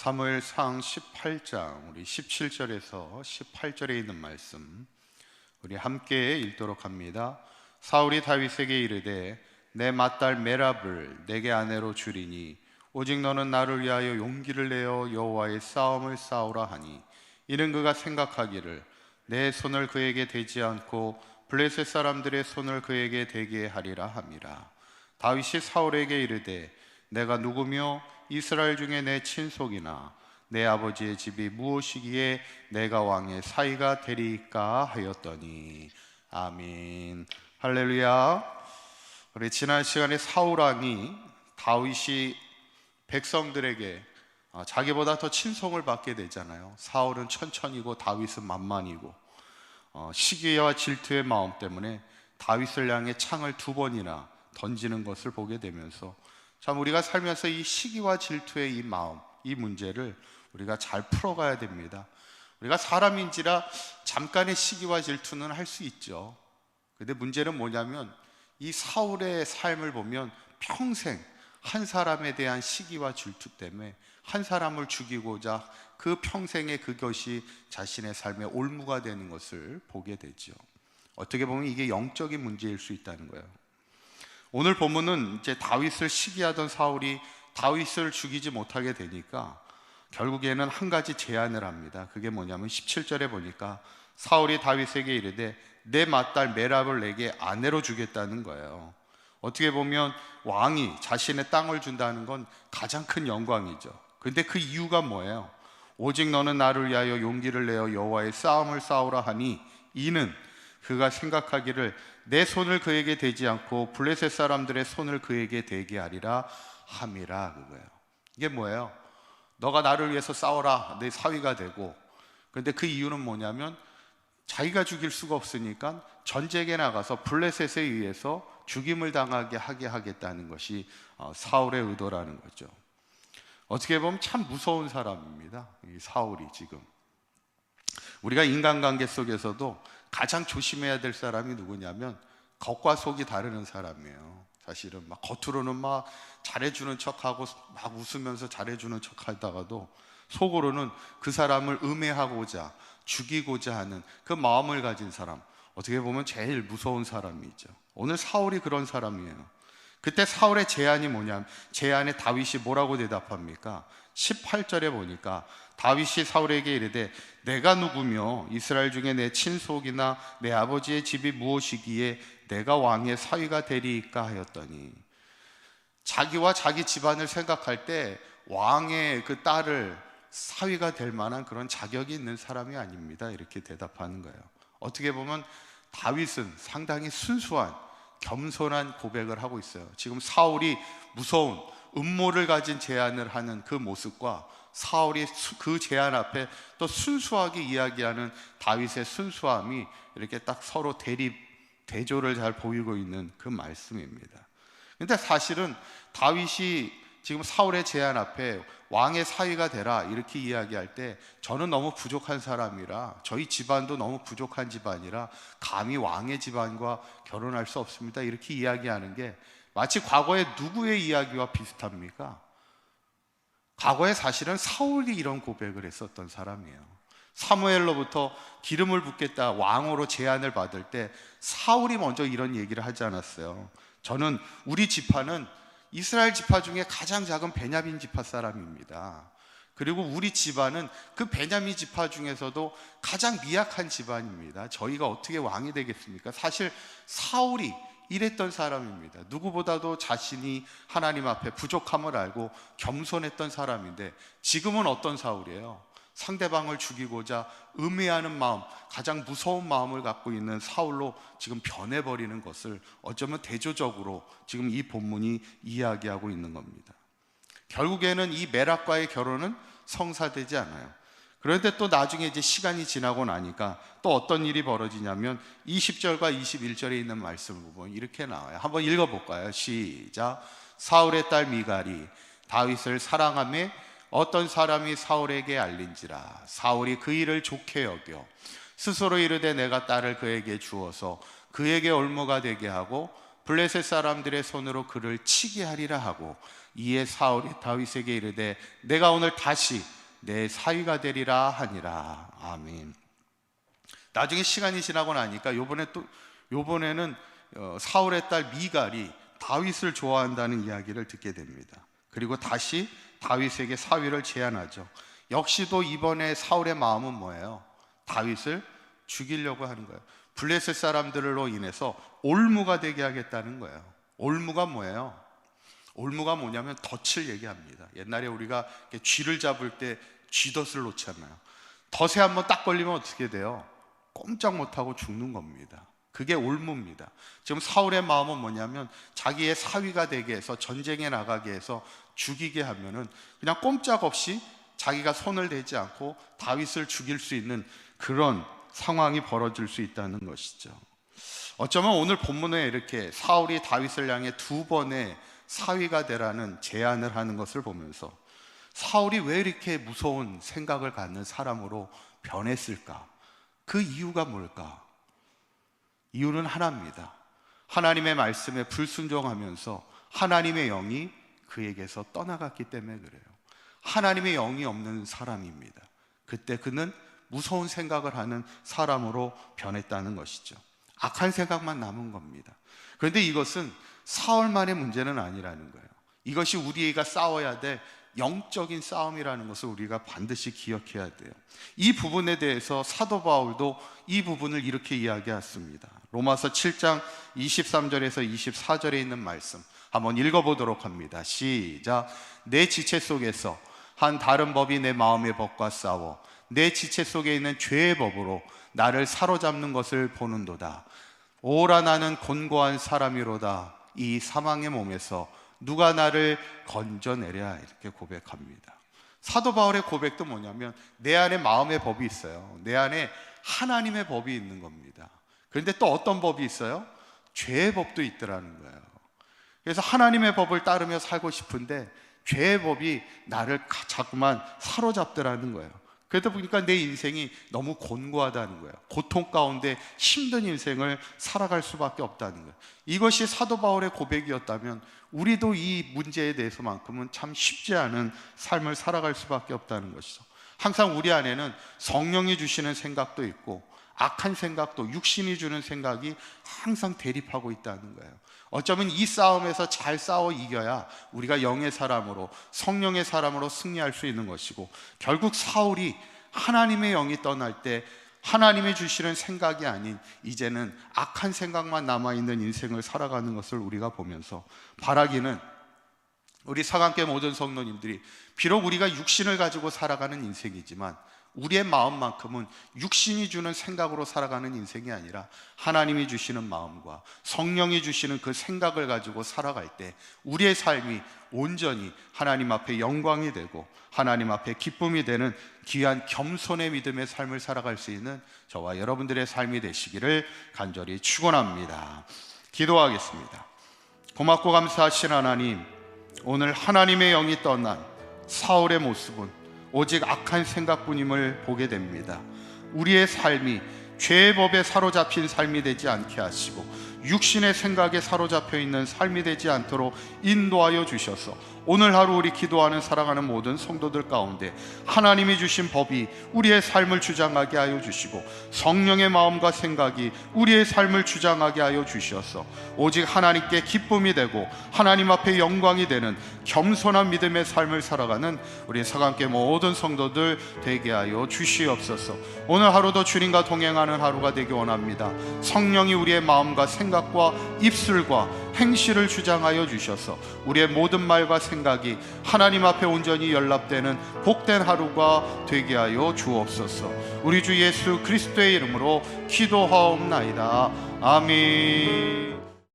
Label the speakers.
Speaker 1: 사무엘상 18장 우리 17절에서 18절에 있는 말씀 우리 함께 읽도록 합니다. 사울이 다윗에게 이르되 내 맏딸 메랍을 내게 아내로 주리니 오직 너는 나를 위하여 용기를 내어 여호와의 싸움을 싸우라 하니 이는 그가 생각하기를 내 손을 그에게 대지 않고 블레셋 사람들의 손을 그에게 대게 하리라 함이라. 다윗이 사울에게 이르되 내가 누구며 이스라엘 중에 내 친속이나 내 아버지의 집이 무엇이기에 내가 왕의 사위가 되리이까 하였더니. 아멘. 할렐루야. 우리 지난 시간에 사울 왕이 다윗이 백성들에게 자기보다 더 친송을 받게 되잖아요. 사울은 천천히고 다윗은 만만이고 시기와 질투의 마음 때문에 다윗을 향해 창을 2번이나 던지는 것을 보게 되면서 참 우리가 살면서 이 시기와 질투의 이 마음, 이 문제를 우리가 잘 풀어가야 됩니다. 우리가 사람인지라 잠깐의 시기와 질투는 할 수 있죠. 근데 문제는 뭐냐면 이 사울의 삶을 보면 평생 한 사람에 대한 시기와 질투 때문에 한 사람을 죽이고자 그 평생의 그것이 자신의 삶의 올무가 되는 것을 보게 되죠. 어떻게 보면 이게 영적인 문제일 수 있다는 거예요. 오늘 본문은 이제 다윗을 시기하던 사울이 다윗을 죽이지 못하게 되니까 결국에는 한 가지 제안을 합니다. 그게 뭐냐면 17절에 보니까 사울이 다윗에게 이르되 내 맏딸 메랍을 내게 아내로 주겠다는 거예요. 어떻게 보면 왕이 자신의 땅을 준다는 건 가장 큰 영광이죠. 근데 그 이유가 뭐예요? 오직 너는 나를 위하여 용기를 내어 여호와의 싸움을 싸우라 하니 이는 그가 생각하기를 내 손을 그에게 대지 않고 블레셋 사람들의 손을 그에게 대게 하리라 함이라. 그거예요. 이게 뭐예요? 너가 나를 위해서 싸워라, 내 사위가 되고. 그런데 그 이유는 뭐냐면 자기가 죽일 수가 없으니까 전쟁에 나가서 블레셋에 의해서 죽임을 당하게 하겠다는 것이 사울의 의도라는 거죠. 어떻게 보면 참 무서운 사람입니다, 이 사울이. 지금 우리가 인간관계 속에서도 가장 조심해야 될 사람이 누구냐면 겉과 속이 다르는 사람이에요. 사실은 막 겉으로는 막 잘해주는 척하고 막 웃으면서 잘해주는 척하다가도 속으로는 그 사람을 음해하고자 죽이고자 하는 그 마음을 가진 사람, 어떻게 보면 제일 무서운 사람이죠. 오늘 사울이 그런 사람이에요. 그때 사울의 제안이 뭐냐면, 제안에 다윗이 뭐라고 대답합니까? 18절에 보니까 다윗이 사울에게 이르되 내가 누구며 이스라엘 중에 내 친속이나 내 아버지의 집이 무엇이기에 내가 왕의 사위가 되리이까 하였더니, 자기와 자기 집안을 생각할 때 왕의 그 딸을 사위가 될 만한 그런 자격이 있는 사람이 아닙니다, 이렇게 대답하는 거예요. 어떻게 보면 다윗은 상당히 순수한 겸손한 고백을 하고 있어요. 지금 사울이 무서운 음모를 가진 제안을 하는 그 모습과 사울이 그 제안 앞에 또 순수하게 이야기하는 다윗의 순수함이 이렇게 딱 서로 대조를 잘 보이고 있는 그 말씀입니다. 근데 사실은 다윗이 지금 사울의 제안 앞에 왕의 사위가 되라 이렇게 이야기할 때 저는 너무 부족한 사람이라, 저희 집안도 너무 부족한 집안이라 감히 왕의 집안과 결혼할 수 없습니다, 이렇게 이야기하는 게 마치 과거의 누구의 이야기와 비슷합니까? 과거에 사실은 사울이 이런 고백을 했었던 사람이에요. 사무엘로부터 기름을 붓겠다 왕으로 제안을 받을 때 사울이 먼저 이런 얘기를 하지 않았어요. 저는 우리 지파는 이스라엘 지파 중에 가장 작은 베냐민 지파 사람입니다. 그리고 우리 집안은 그 베냐민 지파 중에서도 가장 미약한 집안입니다. 저희가 어떻게 왕이 되겠습니까? 사실 사울이 이랬던 사람입니다. 누구보다도 자신이 하나님 앞에 부족함을 알고 겸손했던 사람인데 지금은 어떤 사울이에요? 상대방을 죽이고자 음해하는 마음, 가장 무서운 마음을 갖고 있는 사울로 지금 변해버리는 것을 어쩌면 대조적으로 지금 이 본문이 이야기하고 있는 겁니다. 결국에는 이 메랍과의 결혼은 성사되지 않아요. 그런데 또 나중에 이제 시간이 지나고 나니까 또 어떤 일이 벌어지냐면 20절과 21절에 있는 말씀을 보면 이렇게 나와요. 한번 읽어볼까요? 시작. 사울의 딸 미갈이 다윗을 사랑하며 어떤 사람이 사울에게 알린지라 사울이 그 일을 좋게 여겨 스스로 이르되 내가 딸을 그에게 주어서 그에게 올무가 되게 하고 블레셋 사람들의 손으로 그를 치게 하리라 하고, 이에 사울이 다윗에게 이르되 내가 오늘 다시 내 사위가 되리라 하니라. 아멘. 나중에 시간이 지나고 나니까 요번에는 사울의 딸 미갈이 다윗을 좋아한다는 이야기를 듣게 됩니다. 그리고 다시 다윗에게 사위를 제안하죠. 역시도 이번에 사울의 마음은 뭐예요? 다윗을 죽이려고 하는 거예요. 블레셋 사람들로 인해서 올무가 되게 하겠다는 거예요. 올무가 뭐예요? 올무가 뭐냐면 덫을 얘기합니다. 옛날에 우리가 쥐를 잡을 때 쥐덫을 놓잖아요. 덫에 한번 딱 걸리면 어떻게 돼요? 꼼짝 못하고 죽는 겁니다. 그게 올무입니다. 지금 사울의 마음은 뭐냐면 자기의 사위가 되게 해서 전쟁에 나가게 해서 죽이게 하면은 그냥 꼼짝없이 자기가 손을 대지 않고 다윗을 죽일 수 있는 그런 상황이 벌어질 수 있다는 것이죠. 어쩌면 오늘 본문에 이렇게 사울이 다윗을 향해 2번의 사위가 되라는 제안을 하는 것을 보면서 사울이 왜 이렇게 무서운 생각을 갖는 사람으로 변했을까? 그 이유가 뭘까? 이유는 하나입니다. 하나님의 말씀에 불순종하면서 하나님의 영이 그에게서 떠나갔기 때문에 그래요. 하나님의 영이 없는 사람입니다. 그때 그는 무서운 생각을 하는 사람으로 변했다는 것이죠. 악한 생각만 남은 겁니다. 그런데 이것은 사울만의 문제는 아니라는 거예요. 이것이 우리가 싸워야 될 영적인 싸움이라는 것을 우리가 반드시 기억해야 돼요. 이 부분에 대해서 사도 바울도 이 부분을 이렇게 이야기했습니다. 로마서 7장 23절에서 24절에 있는 말씀 한번 읽어보도록 합니다. 시작. 내 지체 속에서 한 다른 법이 내 마음의 법과 싸워 내 지체 속에 있는 죄의 법으로 나를 사로잡는 것을 보는도다. 오라 나는 곤고한 사람이로다. 이 사망의 몸에서 누가 나를 건져내랴. 이렇게 고백합니다. 사도 바울의 고백도 뭐냐면 내 안에 마음의 법이 있어요. 내 안에 하나님의 법이 있는 겁니다. 그런데 또 어떤 법이 있어요? 죄의 법도 있더라는 거예요. 그래서 하나님의 법을 따르며 살고 싶은데 죄의 법이 나를 자꾸만 사로잡더라는 거예요. 그러다 보니까 내 인생이 너무 곤고하다는 거예요. 고통 가운데 힘든 인생을 살아갈 수밖에 없다는 거예요. 이것이 사도 바울의 고백이었다면 우리도 이 문제에 대해서만큼은 참 쉽지 않은 삶을 살아갈 수밖에 없다는 것이죠. 항상 우리 안에는 성령이 주시는 생각도 있고 악한 생각도, 육신이 주는 생각이 항상 대립하고 있다는 거예요. 어쩌면 이 싸움에서 잘 싸워 이겨야 우리가 영의 사람으로, 성령의 사람으로 승리할 수 있는 것이고, 결국 사울이 하나님의 영이 떠날 때 하나님이 주시는 생각이 아닌 이제는 악한 생각만 남아있는 인생을 살아가는 것을 우리가 보면서 바라기는 우리 사강교회 모든 성도님들이 비록 우리가 육신을 가지고 살아가는 인생이지만 우리의 마음만큼은 육신이 주는 생각으로 살아가는 인생이 아니라 하나님이 주시는 마음과 성령이 주시는 그 생각을 가지고 살아갈 때 우리의 삶이 온전히 하나님 앞에 영광이 되고 하나님 앞에 기쁨이 되는 귀한 겸손의 믿음의 삶을 살아갈 수 있는 저와 여러분들의 삶이 되시기를 간절히 축원합니다. 기도하겠습니다. 고맙고 감사하신 하나님, 오늘 하나님의 영이 떠난 사울의 모습은 오직 악한 생각뿐임을 보게 됩니다. 우리의 삶이 죄의 법에 사로잡힌 삶이 되지 않게 하시고 육신의 생각에 사로잡혀 있는 삶이 되지 않도록 인도하여 주셔서 오늘 하루 우리 기도하는 사랑하는 모든 성도들 가운데 하나님이 주신 법이 우리의 삶을 주장하게 하여 주시고 성령의 마음과 생각이 우리의 삶을 주장하게 하여 주셔서 오직 하나님께 기쁨이 되고 하나님 앞에 영광이 되는 겸손한 믿음의 삶을 살아가는 우리 사강교회 모든 성도들 되게 하여 주시옵소서. 오늘 하루도 주님과 동행하는 하루가 되기 원합니다. 성령이 우리의 마음과 생각과 입술과 행실을 주장하여 주셔서 우리의 모든 말과 생각이 하나님 앞에 온전히 연락되는 복된 하루가 되게 하여 주옵소서. 우리 주 예수 그리스도의 이름으로 기도하옵나이다. 아멘.